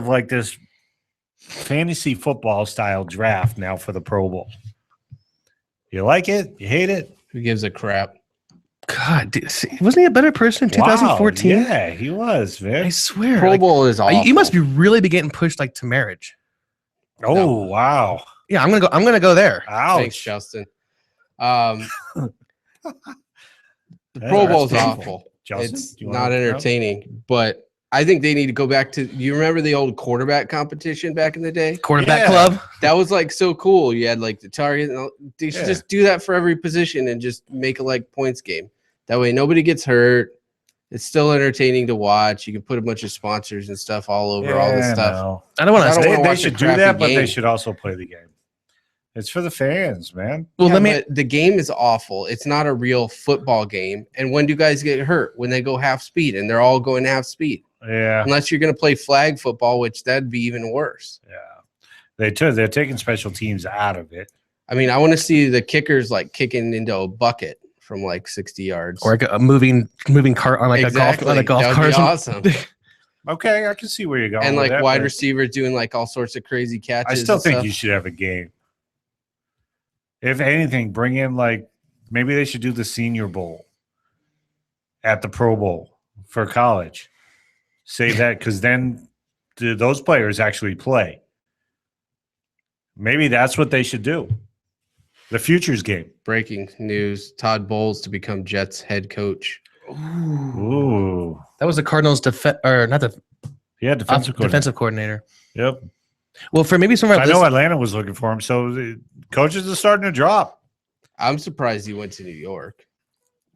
like this fantasy football style draft now for the Pro Bowl. You like it? You hate it? Who gives a crap? God, wasn't he a better person in 2014? Wow, yeah, he was, man. I swear. Pro Bowl is awful. You must be really be getting pushed like to marriage. Oh, No. wow. Yeah, I'm gonna go there. Ouch. Thanks, Justin. The Pro Bowl is awful. Justin, It's do you wanna not open up? entertaining, but I think they need to go back to. You remember the old quarterback competition back in the day? Quarterback Yeah. club. That was like so cool. You had like the target. They should Yeah. just do that for every position and just make a like points game. That way nobody gets hurt. It's still entertaining to watch. You can put a bunch of sponsors and stuff all over all this stuff. No. I don't want I to. don't wanna They watch a should do crappy that, but they game. should also play the game. It's for the fans, man. Well, Yeah, let me. but the game is awful. It's not a real football game. And when do guys get hurt? When they go half speed, and they're all going half speed. Yeah. Unless you're going to play flag football, which that'd be even worse. Yeah. They're taking special teams out of it. I mean, I want to see the kickers like kicking into a bucket from like 60 yards. Or like a moving cart on like Exactly. a golf That would cart. be or something. awesome. Okay, I can see where you're going. And with like that, wide but receivers doing like all sorts of crazy catches. I still and think stuff. you should have a game. If anything, bring in like maybe they should do the Senior Bowl at the Pro Bowl for college. Say that because then those players actually play. Maybe that's what they should do. The futures game. Breaking news: Todd Bowles to become Jets head coach. Ooh. That was the Cardinals' defensive Defensive coordinator. coordinator. Yep. Well, for maybe some of our I know listeners, Atlanta was looking for him. So the coaches are starting to drop. I'm surprised he went to New York.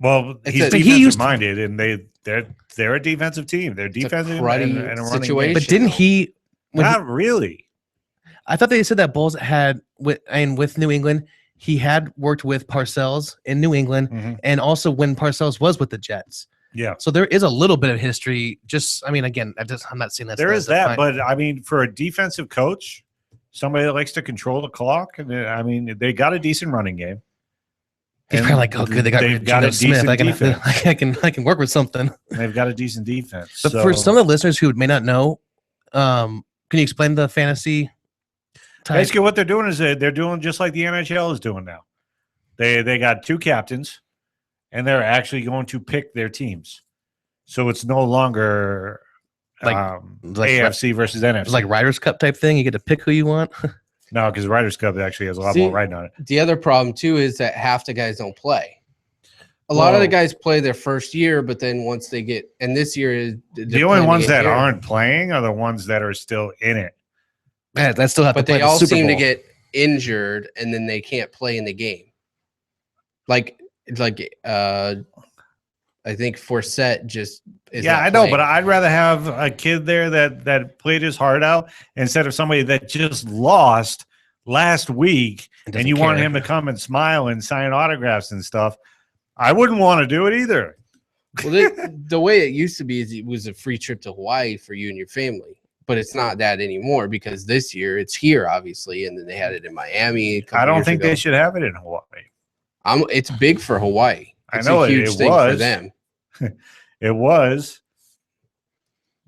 Well, It's he's a- he defensive used to- minded, and they're a defensive team. They're a defensive cruddy and a running situation. game. but didn't he? When Not really. I thought they said that Bulls had with New England, he had worked with Parcells in New England, Mhm. and also when Parcells was with the Jets. Yeah, So there is a little bit of history. Just, I mean, again, I'm not saying that's there is that. fine. But I mean, for a defensive coach, somebody that likes to control the clock, and I mean, they got a decent running game. he's And probably like, oh, good, they got they've got a Geno Smith. decent I can work with something. They've got a decent defense. But So, for some of the listeners who may not know, can you explain the fantasy type? basically, what they're doing is they're doing just like the NHL is doing now. They got two captains, and they're actually going to pick their teams. So it's no longer Like AFC versus NFC. It's like Riders Cup type thing. You get to pick who you want. No, because Riders Cup actually has a lot See, more riding on it. The other problem too is that half the guys don't play. A lot of the Well- guys play their first year, but then once they get, and this year is The only ones that aren't playing are the ones that are still in it. Yeah, that still have but to play they the all Super seem to Bowl. get injured and then they can't play in the game. Like I think Forsett just is Yeah, not I know, playing. but I'd rather have a kid there that played his heart out instead of somebody that just lost last week And and doesn't you want care. him to come and smile and sign autographs and stuff. I wouldn't want to do it either. Well, the way it used to be is it was a free trip to Hawaii for you and your family, but it's not that anymore because this year it's here, obviously, and then they had it in Miami. I don't think they should have it in Hawaii. It's big for Hawaii. I It's know a huge it thing for was. them. It was,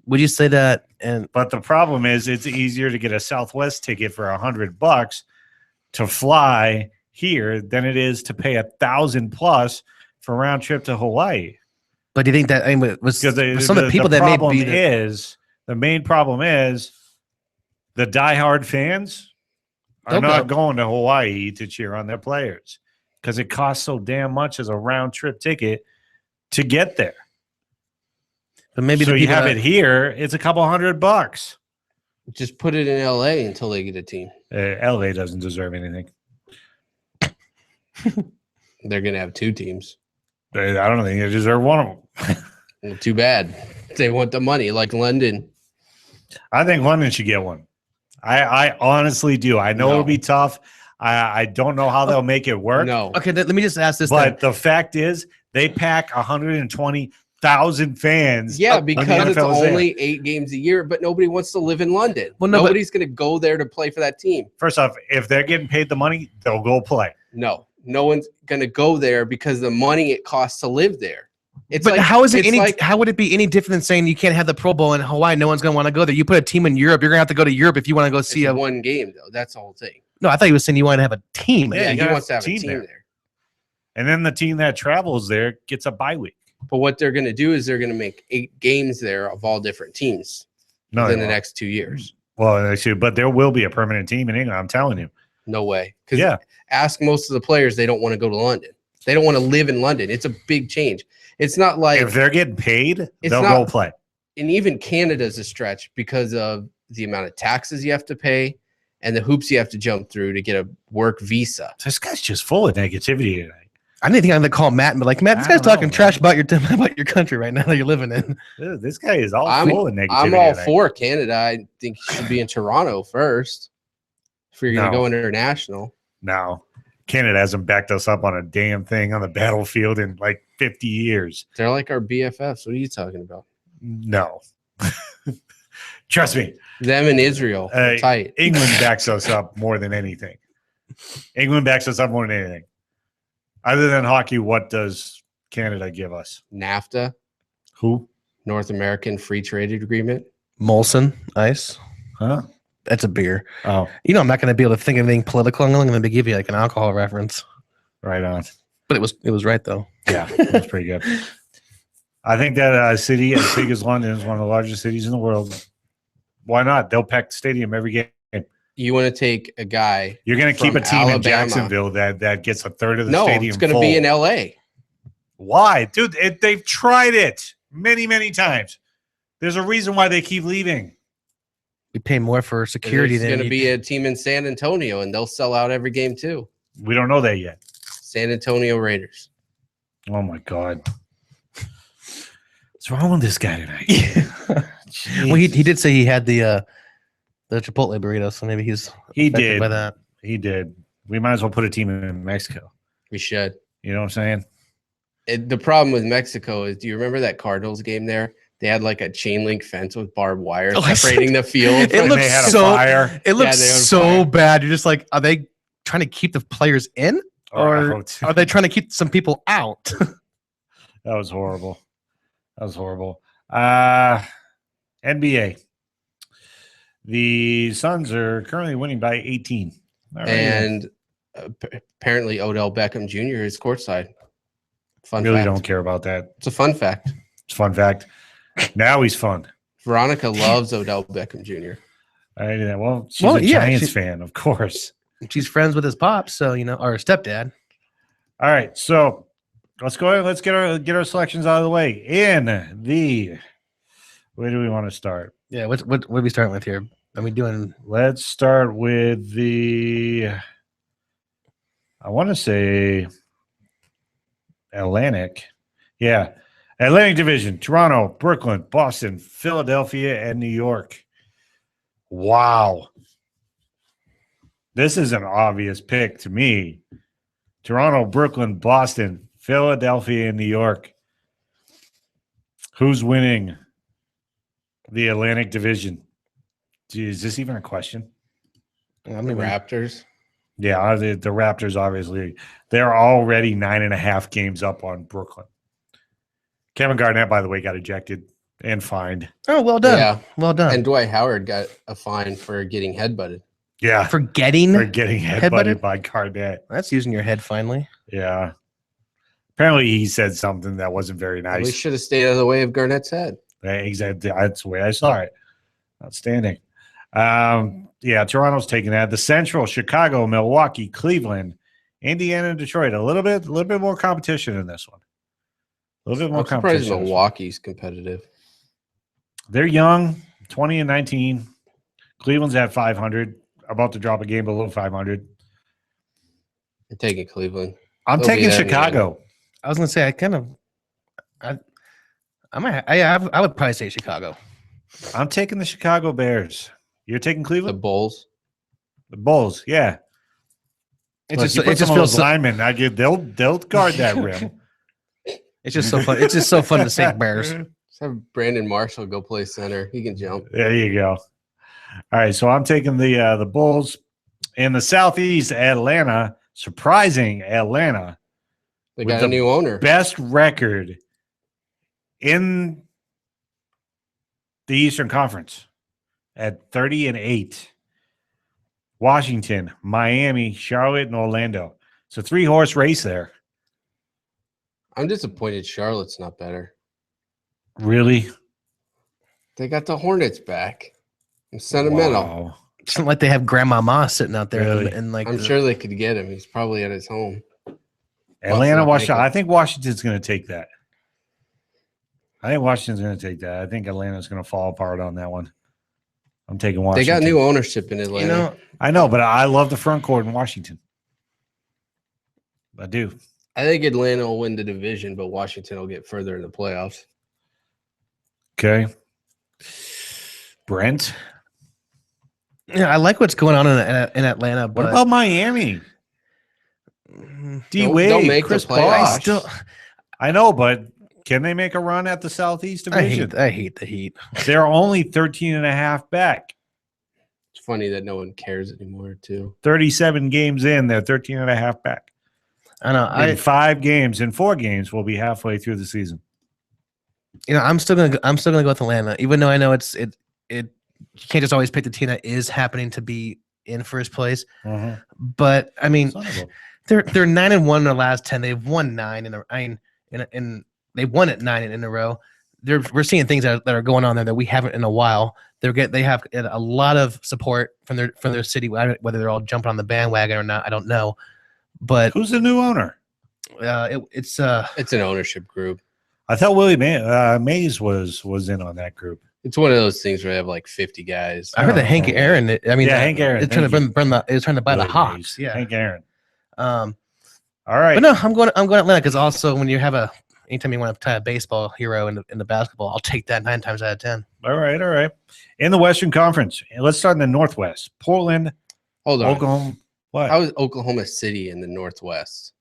Would you say that? And but the problem is it's easier to get a Southwest ticket for $100 to fly here than it is to pay $1,000+ for a round trip to Hawaii. but do you think that I mean, was Because some of the people that may problem be there, is the main problem is the diehard fans are They'll not go. going to Hawaii to cheer on their players because it costs so damn much as a round trip ticket to get there. but maybe so the you people have that, it here, it's a couple $100. Just put it in LA until they get a team. LA doesn't deserve anything. They're gonna have two teams. I don't think they deserve one of them. Well, too bad. They want the money, like London. I think London should get one. I honestly do. I know No. it'll be tough. I don't know how they'll make it work. No, Okay, let me just ask this. Then. But the fact is, they pack 120,000 fans. yeah, when the because it's NFL is there. only 8 games a year, but nobody wants to live in London. Well, no, but- Nobody's gonna go there to play for that team. First off, if they're getting paid the money, they'll go play. No one's gonna go there because the money it costs to live there. But how is it how would it be any different than saying you can't have the Pro Bowl in Hawaii? No one's going to want to go there. You put a team in Europe, you're going to have to go to Europe if you want to go see a one game though. That's the whole thing. No, I thought he was saying you want to have a team. Yeah, he wants to have a team there. And then the team that travels there gets a bye week. But what they're going to do is they're going to make 8 games there of all different teams within the next 2 years. Well, actually, but there will be a permanent team in England. I'm telling you. No way. Because ask most of the players, they don't want to go to London. They don't want to live in London. It's a big change. It's not like if they're getting paid, they'll go play. And even Canada's a stretch because of the amount of taxes you have to pay and the hoops you have to jump through to get a work visa. This guy's just full of negativity tonight. I didn't think I'm gonna call Matt and be like, Matt, this guy's talking trash about your country right now that you're living in. Dude, this guy is all full of negativity. I'm all for Canada. I think he should be in Toronto first if you're gonna go international. No. Canada hasn't backed us up on a damn thing on the battlefield in like 50 years. They're like our BFFs. What are you talking about? No. Trust me. Them and Israel. Tight. England backs us up more than anything. England backs us up more than anything. Other than hockey, what does Canada give us? NAFTA. Who? North American Free Trade Agreement. Molson Ice. Huh? That's a beer. Oh. You know I'm not going to be able to think of anything political. I'm only going to give you like an alcohol reference. Right on. But it was right, though. Yeah, that's pretty good. I think that a city as big as London is one of the largest cities in the world. Why not? They'll pack the stadium every game. You want to take a guy. You're going to keep a team in Jacksonville that gets a third of the stadium. No, it's going to be in LA. Why? Dude, they've tried it many, many times. There's a reason why they keep leaving. We pay more for security than there's going to be a team in San Antonio, and they'll sell out every game too. We don't know that yet. San Antonio Raiders. Oh my God. What's wrong with this guy tonight? Well, he did say he had the Chipotle burrito, so maybe he did by that. He did. We might as well put a team in Mexico. We should. You know what I'm saying? The problem with Mexico is, do you remember that Cardinals game there? They had like a chain link fence with barbed wire separating the field. It looks so bad. You're just like, are they trying to keep the players in, or are they trying to keep some people out? That was horrible. NBA. The Suns are currently winning by 18. And apparently Odell Beckham Jr. is courtside. Fun fact. Don't care about that. It's a fun fact. It's a fun fact. Now he's fun. Veronica loves Odell Beckham Jr. Well, she's a Giants fan, of course. She's friends with his pops, so or her stepdad. All right, so let's go ahead. Let's get our selections out of the way. Where do we want to start? Yeah, what are we starting with here? Are we doing? Let's start with I want to say Atlantic. Yeah. Atlantic Division, Toronto, Brooklyn, Boston, Philadelphia, and New York. Wow. This is an obvious pick to me. Toronto, Brooklyn, Boston, Philadelphia, and New York. Who's winning the Atlantic Division? Gee, is this even a question? The Raptors. Yeah, the Raptors, obviously. They're already 9.5 games up on Brooklyn. Kevin Garnett, by the way, got ejected and fined. Oh, well done. Yeah. Well done. And Dwight Howard got a fine for getting headbutted. Yeah. For getting headbutted by Garnett. That's using your head finally. Yeah. Apparently he said something that wasn't very nice. We should have stayed out of the way of Garnett's head. Exactly. That's the way I saw it. Outstanding. Toronto's taking that. The Central, Chicago, Milwaukee, Cleveland, Indiana, Detroit. A little bit more competition in this one. A little bit more competition. I'm surprised Milwaukee's competitive. They're young, 20 and 19. Cleveland's at 500, about to drop a game below 500. I'm taking Cleveland. I'm taking Chicago. I was gonna say I would probably say Chicago. I'm taking the Chicago Bears. You're taking Cleveland? The Bulls. The Bulls, yeah. It just feels linemen. They'll guard that rim. It's just so fun. It's just so fun to say Bears. Just have Brandon Marshall go play center. He can jump. There you go. All right, so I'm taking the Bulls. In the Southeast, Atlanta, surprising Atlanta. They got a new owner. Best record In the Eastern Conference at 30-8. Washington, Miami, Charlotte, and Orlando. It's a 3-horse race there. I'm disappointed Charlotte's not better. Really? They got the Hornets back. I'm sentimental. Wow. It's not like they have Grandma Ma sitting out there. Really? And like I'm sure they could get him. He's probably at his home. Atlanta, Buffalo, Washington. I think Washington's going to take that. I think Washington's going to take that. I think Atlanta's going to fall apart on that one. I'm taking Washington. They got new ownership in Atlanta. You know, I know, but I love the front court in Washington. I do. I think Atlanta will win the division, but Washington will get further in the playoffs. Okay. Brent? yeah, I like what's going on in Atlanta. But What about Miami? D-Wade, don't make the Chris playoffs. Bosh. I know, but can they make a run at the Southeast Division? I hate the Heat. They're only 13.5 back. It's funny that no one cares anymore, too. 37 games in, they're 13.5 back. I know. In 4 games, we'll be halfway through the season. I'm still gonna go with Atlanta, even though I know it. You can't just always pick the team that is happening to be in first place. Uh-huh. But I mean, Son of a- they're 9-1 in their last 10. They've won 9 and they won it 9 in a row. We're seeing things that are going on there that we haven't in a while. They have a lot of support from their city, whether they're all jumping on the bandwagon or not, I don't know. But Who's the new owner? it's an ownership group. I thought Willie Mays was in on that group. It's one of those things where they have like 50 guys. I heard that Hank Aaron. Hank Aaron. Is trying to buy the Willie Hawks. Mays. Yeah. Hank Aaron. All right. But no, I'm going Atlanta because also when you have anytime you want to tie a baseball hero in the basketball, I'll take that 9 times out of 10. All right. In the Western Conference, let's start in the Northwest. Portland, Hold on. Oklahoma. What? How is Oklahoma City in the Northwest?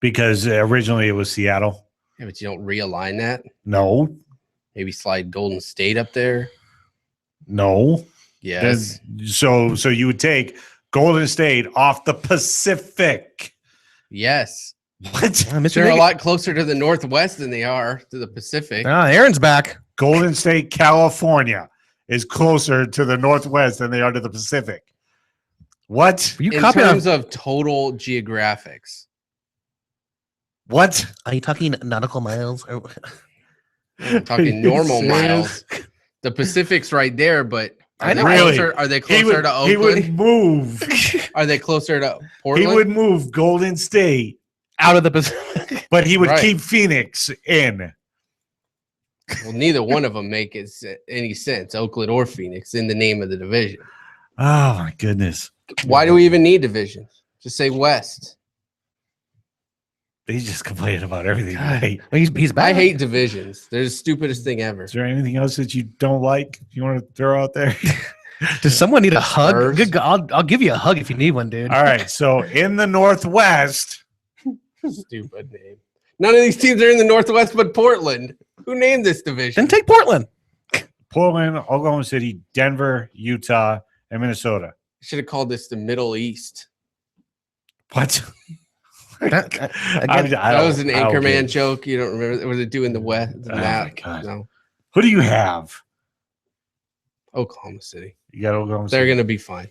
Because originally it was Seattle. Yeah, but you don't realign that? No. Maybe slide Golden State up there? No. Yes. So you would take Golden State off the Pacific. Yes. What? They're a lot closer to the Northwest than they are to the Pacific. Aaron's back. Golden State, California is closer to the Northwest than they are to the Pacific. What? You in copy terms of total geographics. What? Are you talking nautical miles? I'm talking normal miles. The Pacific's right there, but are they closer to Oakland? He would move. Are they closer to Portland? He would move Golden State out of the Pacific. But he would keep Phoenix in. Well, neither one of them make any sense, Oakland or Phoenix, in the name of the division. Oh, my goodness. Why do we even need divisions? Just say West. He's just complaining about everything. Right? He's back. I hate divisions. They're the stupidest thing ever. Is there anything else that you don't like you want to throw out there? Does someone need a hug? Spurs. Good, I'll give you a hug if you need one, dude. All right. So in the Northwest. Stupid name. None of these teams are in the Northwest but Portland. Who named this division? Then take Portland. Portland, Oklahoma City, Denver, Utah, and Minnesota. Should have called this the Middle East. What? That was an Anchorman joke. You don't remember? Was it doing the map? No. Who do you have? Oklahoma City. You got Oklahoma City. They're going to be fine.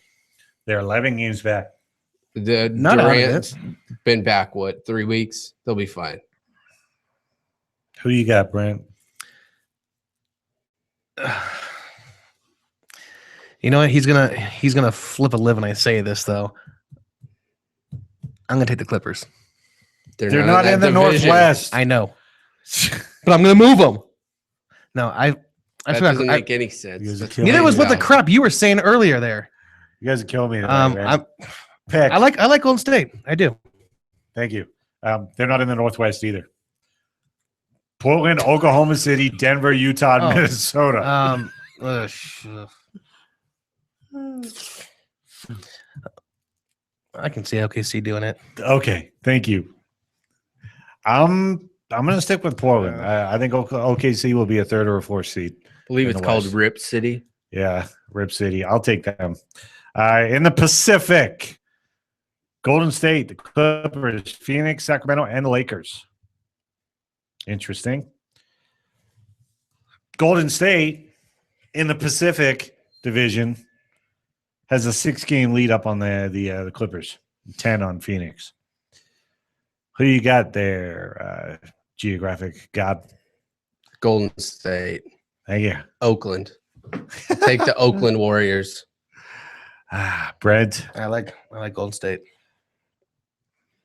They're 11 games back. Durant's been back, 3 weeks? They'll be fine. Who do you got, Brent? You know what? He's gonna flip a lid when I say this, though. I'm gonna take the Clippers. They're not in the Northwest. I know, but I'm gonna move them. No, that doesn't make any sense. Neither was what the crap you were saying earlier there. You guys are killing me tonight, man. I like Golden State. I do. Thank you. They're not in the Northwest either. Portland, Oklahoma City, Denver, Utah, and Minnesota. I can see OKC doing it. Okay, thank you. I'm going to stick with Portland. I think OKC will be a 3rd or a 4th seed. I believe it's called Rip City. Yeah, Rip City. I'll take them. In the Pacific, Golden State, the Clippers, Phoenix, Sacramento, and the Lakers. Interesting. Golden State in the Pacific Division has a 6-game lead up on the Clippers, 10 on Phoenix. Who you got there, geographic god? Golden State. Thank you. Oakland. Take the Oakland Warriors. Brent. I like Golden State.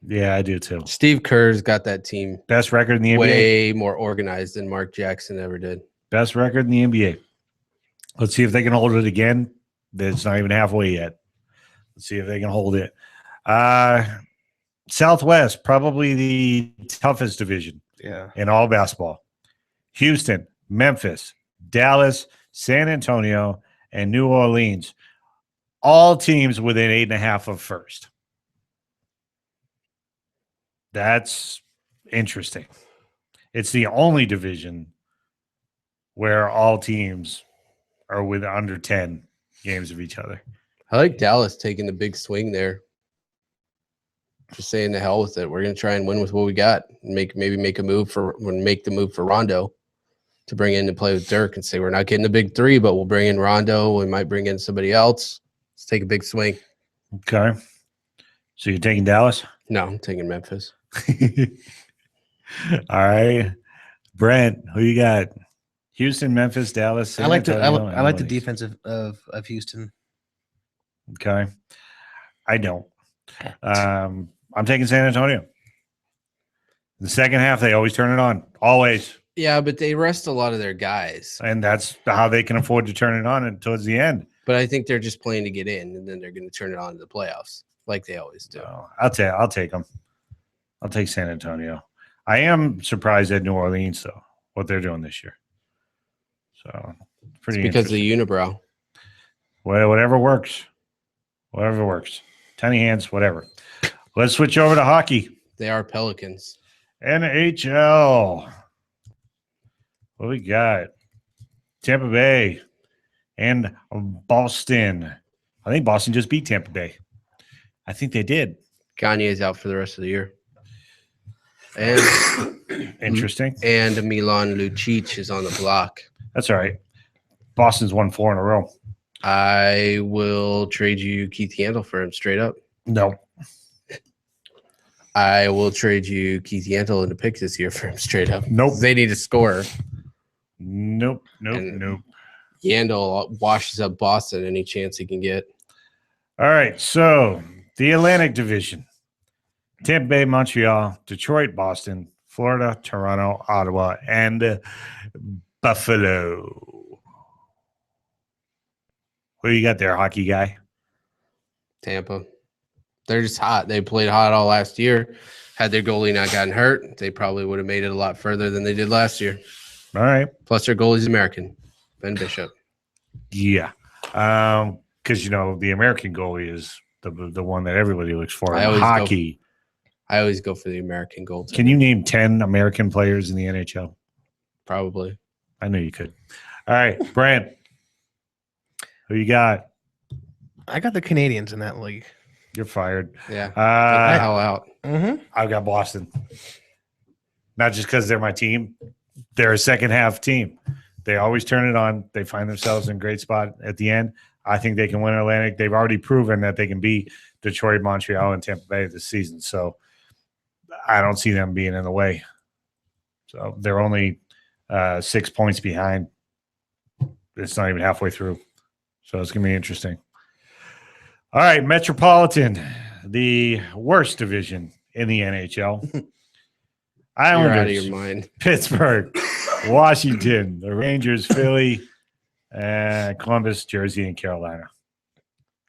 Yeah, I do too. Steve Kerr's got that team Best record in the NBA. way more organized than Mark Jackson ever did. Best record in the NBA. Let's see if they can hold it again. It's not even halfway yet. Let's see if they can hold it. Southwest, probably the toughest division in all basketball. Houston, Memphis, Dallas, San Antonio, and New Orleans. All teams within 8.5 of first. That's interesting. It's the only division where all teams are with under 10 games of each other. I like Dallas taking the big swing there. Just saying the hell with it. We're gonna try and win with what we got. Make the move for Rondo to bring in and play with Dirk and say we're not getting the big three, but we'll bring in Rondo. We might bring in somebody else. Let's take a big swing. Okay. So you're taking Dallas? No, I'm taking Memphis. All right. Brent, who you got? Houston, Memphis, Dallas. I like the Orleans. defense of Houston. Okay. I don't. I'm taking San Antonio. In the second half, they always turn it on. Always. Yeah, but they rest a lot of their guys. And that's how they can afford to turn it on towards the end. But I think they're just playing to get in, and then they're going to turn it on in the playoffs like they always do. So I'll take them. I'll take San Antonio. I am surprised at New Orleans, though, what they're doing this year. So pretty because of interesting. the unibrow. Well, whatever works. Whatever works. Tiny hands, whatever. Let's switch over to hockey. They are Pelicans. NHL. What we got? Tampa Bay and Boston. I think Boston just beat Tampa Bay. I think they did. Gagne's out for the rest of the year. And Interesting. And Milan Lucic is on the block. That's all right. Boston's won 4 in a row. I will trade you Keith Yandle for him straight up. No. I will trade you Keith Yandle in a pick this year for him straight up. Nope. They need a scorer. Nope. And Yandle washes up Boston any chance he can get. All right. So the Atlantic Division. Tampa Bay, Montreal, Detroit, Boston, Florida, Toronto, Ottawa, and Buffalo. What do you got there, hockey guy? Tampa. They're just hot. They played hot all last year. Had their goalie not gotten hurt, they probably would have made it a lot further than they did last year. All right. Plus, their goalie's American, Ben Bishop. Yeah. Because, the American goalie is the one that everybody looks for in hockey. I always go for the American goaltender. Can you name 10 American players in the NHL? Probably. I knew you could. All right, Brent. Who you got? I got the Canadians in that league. You're fired. Yeah. Get the hell out. Mm-hmm. I've got Boston. Not just because they're my team. They're a second half team. They always turn it on. They find themselves in a great spot at the end. I think they can win Atlantic. They've already proven that they can beat Detroit, Montreal, and Tampa Bay this season. So I don't see them being in the way. So they're only 6 points behind. It's not even halfway through. So it's going to be interesting. All right, Metropolitan, the worst division in the NHL. You're Islanders, out of your mind. Pittsburgh, Washington, the Rangers, Philly, Columbus, Jersey, and Carolina.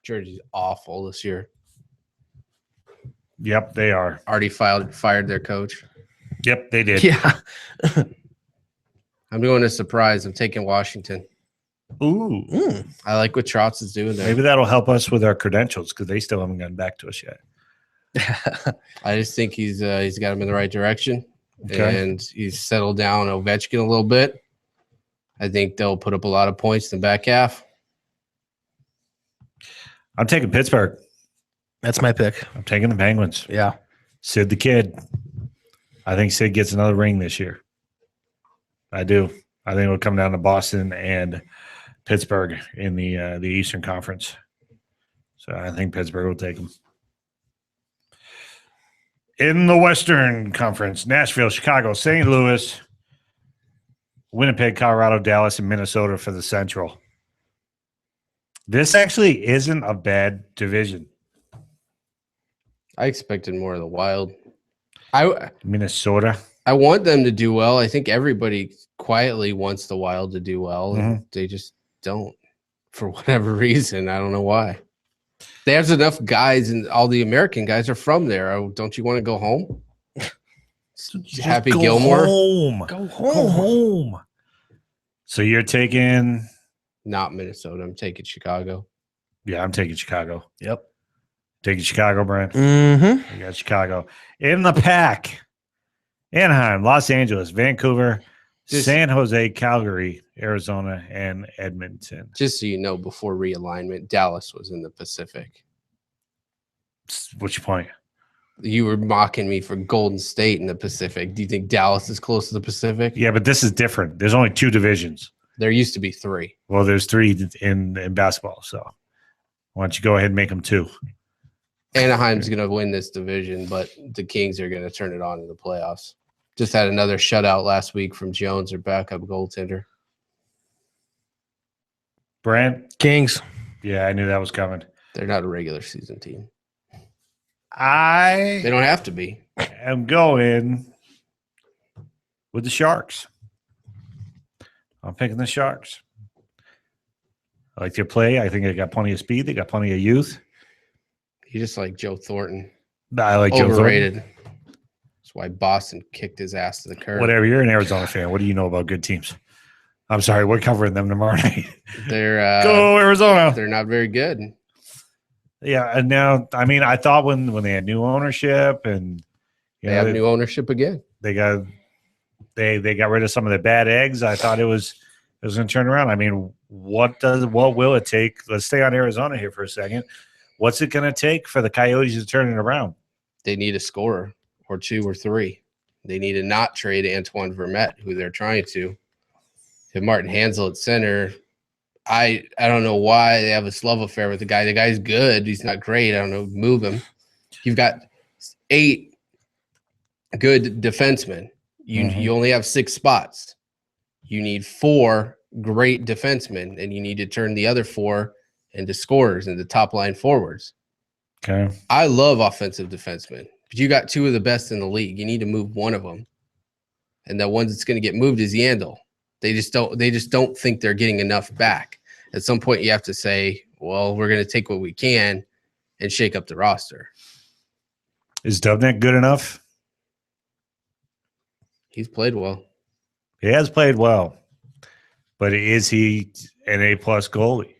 Jersey's awful this year. Yep, they are. Already fired their coach. Yep, they did. Yeah. I'm doing a surprise. I'm taking Washington. Ooh. I like what Trotz is doing there. Maybe that'll help us with our credentials because they still haven't gotten back to us yet. I just think he's got him in the right direction. Okay. And he's settled down Ovechkin a little bit. I think they'll put up a lot of points in the back half. I'm taking Pittsburgh. That's my pick. I'm taking the Penguins. Yeah. Sid the Kid. I think Sid gets another ring this year. I do. I think it'll come down to Boston and Pittsburgh in the Eastern Conference. So I think Pittsburgh will take them. In the Western Conference, Nashville, Chicago, St. Louis, Winnipeg, Colorado, Dallas, and Minnesota for the Central. This actually isn't a bad division. I expected more of the Wild. Minnesota. I want them to do well. I think everybody quietly wants the Wild to do well, and they just don't for whatever reason. I don't know why. There's enough guys, and all the American guys are from there. Oh, don't you want to go home? Happy Gilmore. Go home. So you're taking Not Minnesota. I'm taking Chicago. Yeah, I'm taking Chicago. Yep. Taking Chicago, Brian. Mm-hmm. I got Chicago. In the pack, Anaheim, Los Angeles, Vancouver, San Jose, Calgary, Arizona, and Edmonton. Just so you know, before realignment, Dallas was in the Pacific. What's your point? You were mocking me for Golden State in the Pacific. Do you think Dallas is close to the Pacific? Yeah, but this is different. There's only 2 divisions. There used to be 3. Well, there's 3 in basketball. So why don't you go ahead and make them 2? Anaheim's going to win this division, but the Kings are going to turn it on in the playoffs. Just had another shutout last week from Jones, their backup goaltender. Brant? Kings. Yeah, I knew that was coming. They're not a regular season team. I They don't have to be. am going with the Sharks. I'm picking the Sharks. I like their play. I think they got plenty of speed. They got plenty of youth. You just like Joe Thornton. I like Joe Overrated. Thornton. That's why Boston kicked his ass to the curb. Whatever. You're an Arizona fan. What do you know about good teams? I'm sorry. We're covering them tomorrow night. They're Go Arizona. they're not very good. Yeah. And now, I mean, I thought when they had new ownership and They have new ownership again. they got rid of some of the bad eggs. I thought it was going to turn around. I mean, what will it take? Let's stay on Arizona here for a second. What's it going to take for the Coyotes to turn it around? They need a scorer or 2 or 3. They need to not trade Antoine Vermette, who they're trying to. If Martin Hansel at center, I don't know why they have this love affair with the guy. The guy's good. He's not great. I don't know. Move him. You've got 8 good defensemen. You only have 6 spots. You need 4 great defensemen, and you need to turn the other 4 into scorers, into top line forwards. Okay. I love offensive defensemen, but you got 2 of the best in the league. You need to move one of them, and the one that's going to get moved is Yandel. They just don't think they're getting enough back. At some point, you have to say, well, we're going to take what we can and shake up the roster. Is Dubnyk good enough? He's played well. He has played well, but is he an A-plus goalie?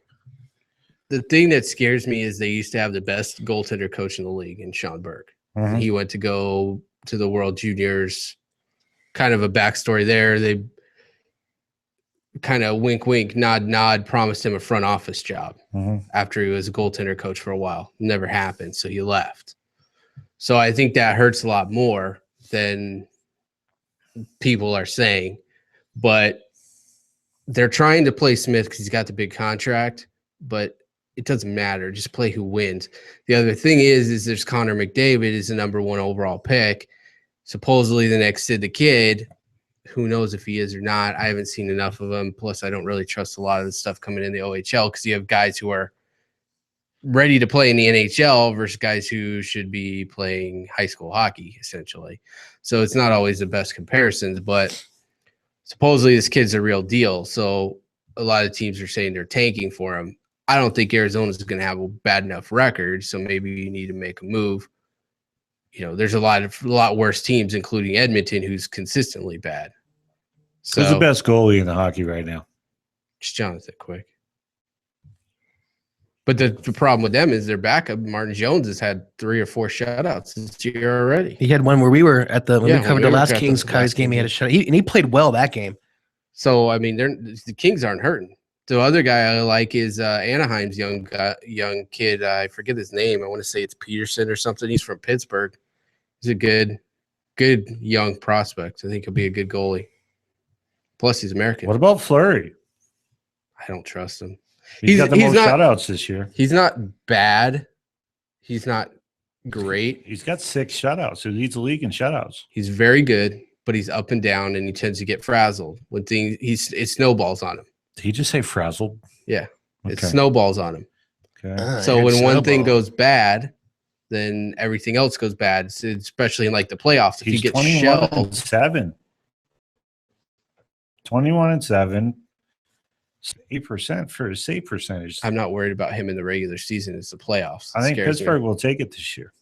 The thing that scares me is they used to have the best goaltender coach in the league in Sean Burke. Mhm. He went to go to the World Juniors. Kind of a backstory there. They kind of wink, wink, nod, nod, promised him a front office job after he was a goaltender coach for a while. Never happened, so he left. So I think that hurts a lot more than people are saying. But they're trying to play Smith because he's got the big contract, but it doesn't matter. Just play who wins. The other thing is there's Connor McDavid is the number 1 overall pick. Supposedly the next Sid the Kid. Who knows if he is or not? I haven't seen enough of him. Plus, I don't really trust a lot of the stuff coming in the OHL because you have guys who are ready to play in the NHL versus guys who should be playing high school hockey, essentially. So it's not always the best comparisons, but supposedly this kid's a real deal. So a lot of teams are saying they're tanking for him. I don't think Arizona's going to have a bad enough record, so maybe you need to make a move. You know, there's a lot worse teams, including Edmonton, who's consistently bad. So Who's the best goalie in the hockey right now? it's Jonathan Quick. But the problem with them is their backup, Martin Jones, has had 3 or 4 shutouts this year already. He had one where we were at when we covered the last at Kings the Coyotes last game. He had a shutout, and he played well that game. So, I mean, the Kings aren't hurting. The other guy I like is Anaheim's young kid. I forget his name. I want to say it's Peterson or something. He's from Pittsburgh. He's a good young prospect. I think he'll be a good goalie. Plus, he's American. What about Fleury? I don't trust him. He's got the most not, shutouts this year. He's not bad. He's not great. He's got 6 shutouts. So he leads the league in shutouts. He's very good, but he's up and down, and he tends to get frazzled when it snowballs on him. Did he just say frazzled? Yeah, Okay. it snowballs on him. Okay. So when one thing goes bad, then everything else goes bad, especially in like the playoffs. If He's you get 21-7. 21-7. 8% for his save percentage. I'm not worried about him in the regular season. It's the playoffs. I think Pittsburgh will take it this year.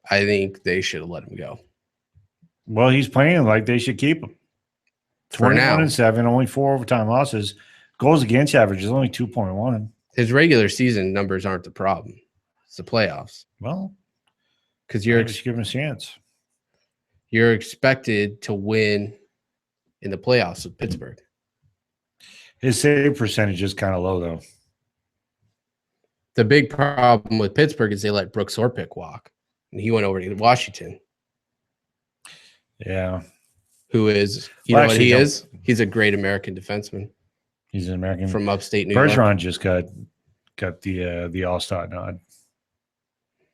I think they should have let him go. Well, he's playing like they should keep him. For now. 21-7, only 4 overtime losses. Goals against average is only 2.1. His regular season numbers aren't the problem. It's the playoffs. Well, because you're give him a chance. You're expected to win in the playoffs with Pittsburgh. His save percentage is kind of low, though. The big problem with Pittsburgh is they let Brooks Orpik walk, and he went over to Washington. Yeah. Who is, know what he is? He's a great American defenseman. He's an American. From upstate New York. Bergeron just got the All-Star nod.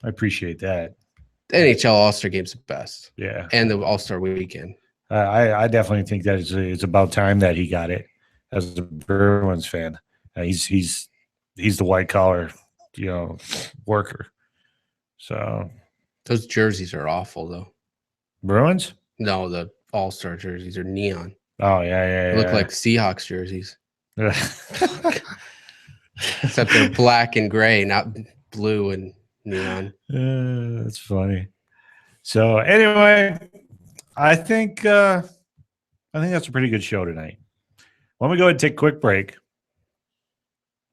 I appreciate that. The NHL All-Star game's the best. Yeah. And the All-Star weekend. I definitely think that it's about time that he got it. As a Bruins fan, he's the white collar, worker. So those jerseys are awful, though. Bruins? No, the All-Star jerseys are neon. Oh yeah. They look like Seahawks jerseys, except they're black and gray, not blue and neon. That's funny. So anyway, I think that's a pretty good show tonight. When we go ahead and take a quick break,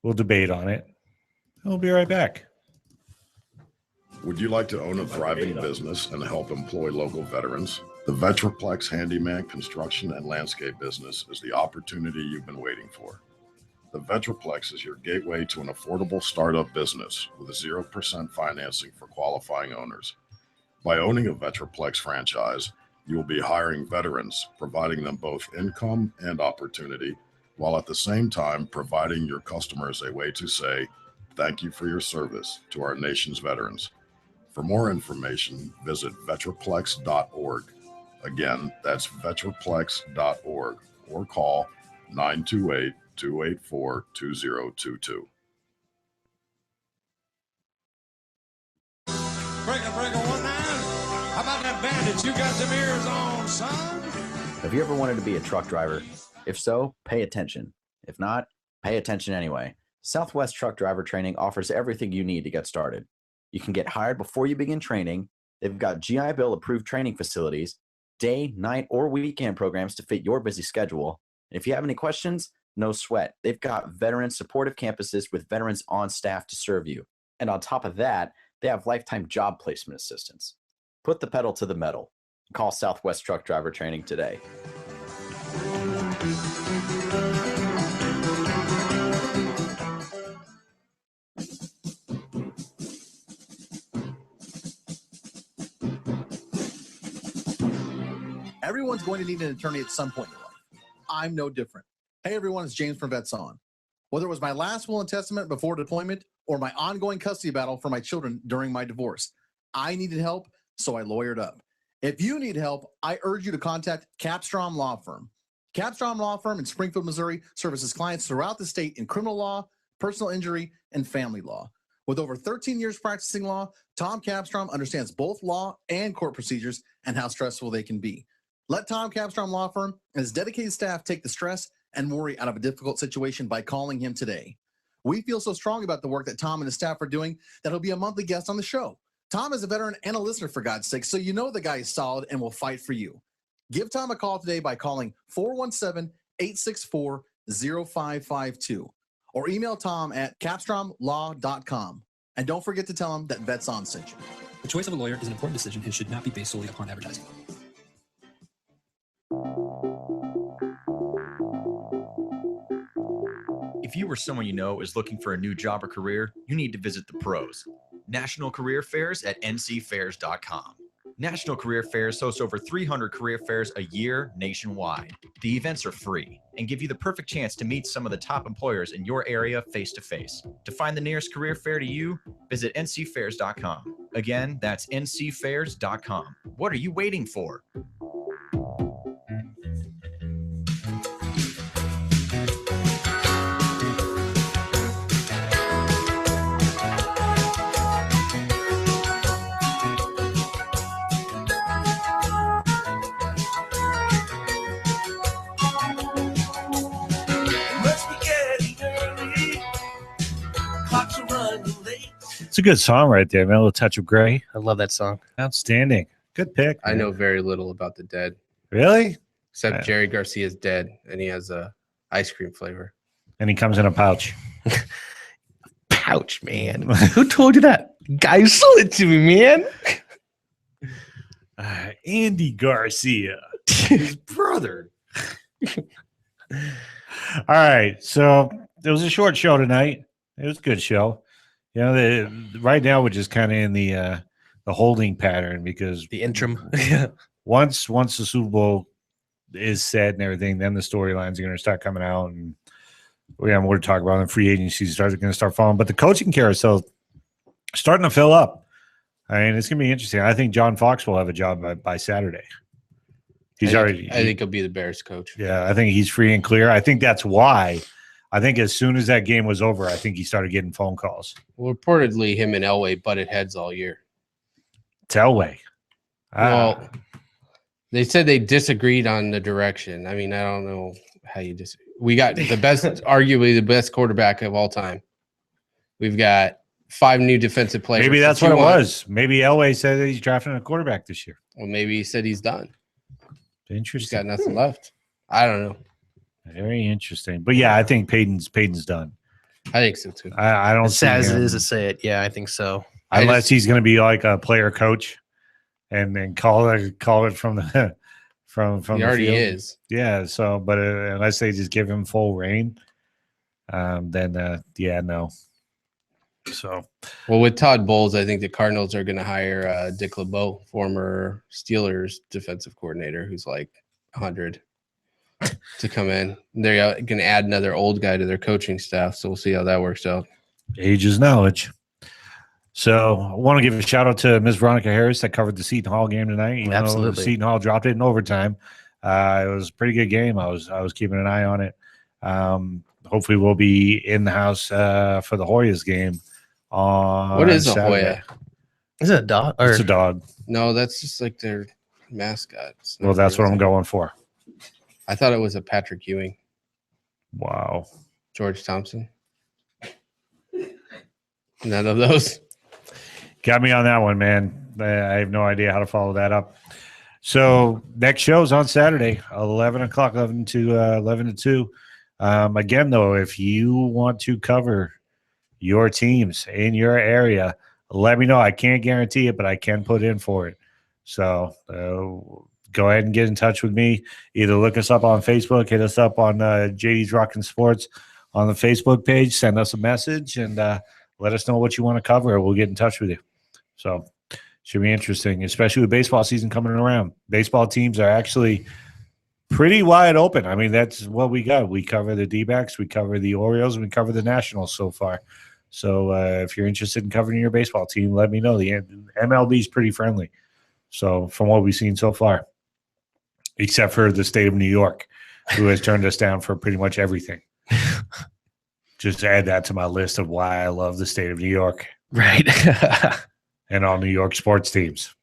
we'll debate on it. We'll be right back. Would you like to own a thriving business and help employ local veterans? The Vetraplex Handyman Construction and Landscape business is the opportunity you've been waiting for. The Vetraplex is your gateway to an affordable startup business with 0% financing for qualifying owners. By owning a Vetraplex franchise, you will be hiring veterans, providing them both income and opportunity, while at the same time providing your customers a way to say, thank you for your service to our nation's veterans. For more information, visit vetraplex.org. Again, that's vetraplex.org or call 928-284-2022. Breaker 19. How about that bandit? You got them ears on, son? Have you ever wanted to be a truck driver? If so, pay attention. If not, pay attention anyway. Southwest Truck Driver Training offers everything you need to get started. You can get hired before you begin training. They've got GI Bill approved training facilities, day, night, or weekend programs to fit your busy schedule. And if you have any questions, no sweat. They've got veteran supportive campuses with veterans on staff to serve you. And on top of that, they have lifetime job placement assistance. Put the pedal to the metal. Call Southwest Truck Driver Training today. Everyone's going to need an attorney at some point in your life. I'm no different. Hey everyone, it's James from Vets On. Whether it was my last will and testament before deployment or my ongoing custody battle for my children during my divorce, I needed help, so I lawyered up. If you need help, I urge you to contact Capstrom Law Firm. Capstrom Law Firm in Springfield, Missouri services clients throughout the state in criminal law, personal injury, and family law. With over 13 years practicing law, Tom Capstrom understands both law and court procedures and how stressful they can be. Let Tom Capstrom Law Firm and his dedicated staff take the stress and worry out of a difficult situation by calling him today. We feel so strong about the work that Tom and his staff are doing that he'll be a monthly guest on the show. Tom is a veteran and a listener, for God's sake, so you know the guy is solid and will fight for you. Give Tom a call today by calling 417-864-0552 or email Tom at capstromlaw.com. And don't forget to tell him that Vets On sent you. The choice of a lawyer is an important decision and should not be based solely upon advertising. If you or someone you know is looking for a new job or career, you need to visit the pros. National Career Fairs at ncfairs.com. National Career Fairs host over 300 career fairs a year nationwide. The events are free and give you the perfect chance to meet some of the top employers in your area face to face. To find the nearest career fair to you, visit ncfairs.com. Again, that's ncfairs.com. What are you waiting for? It's a good song right there, man. A little touch of gray. I love that song. Outstanding. Good pick. I man. know very little about the Dead, Really? except Jerry Garcia's dead, and he has a ice cream flavor. And he comes in a pouch. Pouch, man. Who told you that? Guy sold it to me, man. Andy Garcia, his brother. All right. So it was a short show tonight. It was a good show. You know, right now we're just kind of in the holding pattern because The interim. once the Super Bowl is set and everything, then the storylines are going to start coming out, and we have more to talk about. And free agency is going to start falling, but the coaching carousel starting to fill up. I mean, it's going to be interesting. I think John Fox will have a job by Saturday. I think he'll be the Bears coach. Yeah, I think he's free and clear. I think that's why. I think as soon as that game was over, I think he started getting phone calls. Well, reportedly, him and Elway butted heads all year. It's Elway. Well, they said they disagreed on the direction. I mean, I don't know how you disagree. We got the best, arguably the best quarterback of all time. We've got 5 new defensive players. Maybe that's what it was. Maybe Elway said that he's drafting a quarterback this year. Well, maybe he said he's done. He's Interesting. got nothing left. I don't know. Very interesting. But yeah, I think Peyton's done. I think so too. I don't As sad see as it him, is to say it, yeah, I think so. unless he's going to be like a player coach and then call it from the from He the already field. is. Yeah. So, but unless they just give him full reign, then yeah, no. So, Well, with Todd Bowles, I think the Cardinals are going to hire Dick LeBeau, former Steelers defensive coordinator, who's like 100, to come in. They're going to add another old guy to their coaching staff, so we'll see how that works out. age is knowledge. So I want to give a shout out to Ms. Veronica Harris that covered the Seton Hall game tonight. Even though Absolutely. Seton Hall dropped it in overtime. It was a pretty good game. I was keeping an eye on it. Hopefully we'll be in the house for the Hoyas game on What is a Saturday. Hoya? Is it a dog? Or It's a dog. No, that's just like their mascot. It's Well, not that's what really- I'm going for. I thought it was a Patrick Ewing, Wow. George Thompson. None of those. Got me on that one, man. I have no idea how to follow that up. So next show's on Saturday, 11 o'clock, 11 to 2. Again, though, if you want to cover your teams in your area, let me know. I can't guarantee it, but I can put in for it. So go ahead and get in touch with me. Either look us up on Facebook, hit us up on JD's Rockin' Sports on the Facebook page, send us a message, and let us know what you want to cover. We'll get in touch with you. So should be interesting, especially with baseball season coming around. Baseball teams are actually pretty wide open. I mean, that's what we got. We cover the D-backs, we cover the Orioles, and we cover the Nationals so far. So if you're interested in covering your baseball team, let me know. The MLB is pretty friendly. So from what we've seen so far, except for the state of New York, who has turned us down for pretty much everything. Just add that to my list of why I love the state of New York. right. And all New York sports teams.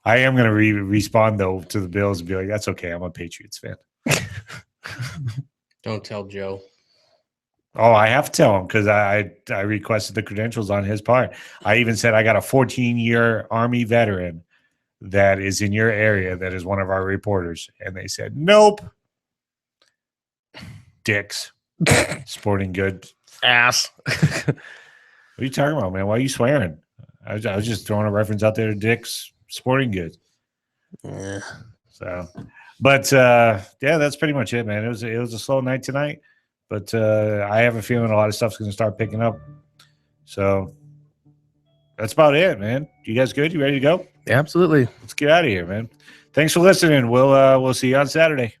I am going to respond, though, to the Bills and be like, that's okay. I'm a Patriots fan. Don't tell Joe. Oh, I have to tell him because I requested the credentials on his part. I even said I got a 14-year Army veteran that is in your area that is one of our reporters. And they said, nope. Dicks. Sporting goods. Ass. What are you talking about, man? Why are you swearing? I was just throwing a reference out there to Dick's Sporting Goods. Yeah. So, but yeah, that's pretty much it, man. It was a slow night tonight, but I have a feeling a lot of stuff's going to start picking up. So that's about it, man. You guys good? You ready to go? Absolutely. Let's get out of here, man. Thanks for listening. We'll see you on Saturday.